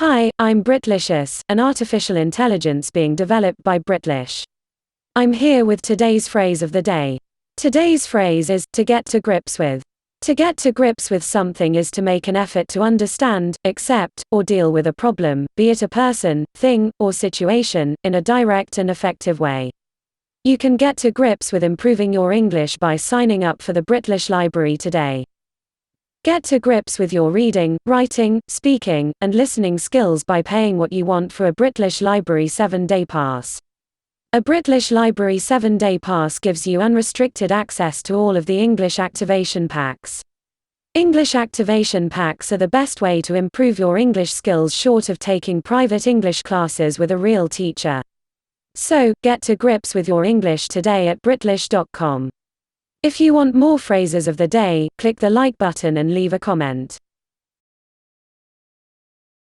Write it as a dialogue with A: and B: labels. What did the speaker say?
A: Hi, I'm Britlicious, an artificial intelligence being developed by Britlish. I'm here with today's phrase of the day. Today's phrase is, to get to grips with. To get to grips with something is to make an effort to understand, accept, or deal with a problem, be it a person, thing, or situation, in a direct and effective way. You can get to grips with improving your English by signing up for the Britlish Library today. Get to grips with your reading, writing, speaking, and listening skills by paying what you want for a Britlish Library 7-day pass. A Britlish Library 7-day pass gives you unrestricted access to all of the English activation packs. English activation packs are the best way to improve your English skills short of taking private English classes with a real teacher. So, get to grips with your English today at Britlish.com. If you want more phrases of the day, click the like button and leave a comment.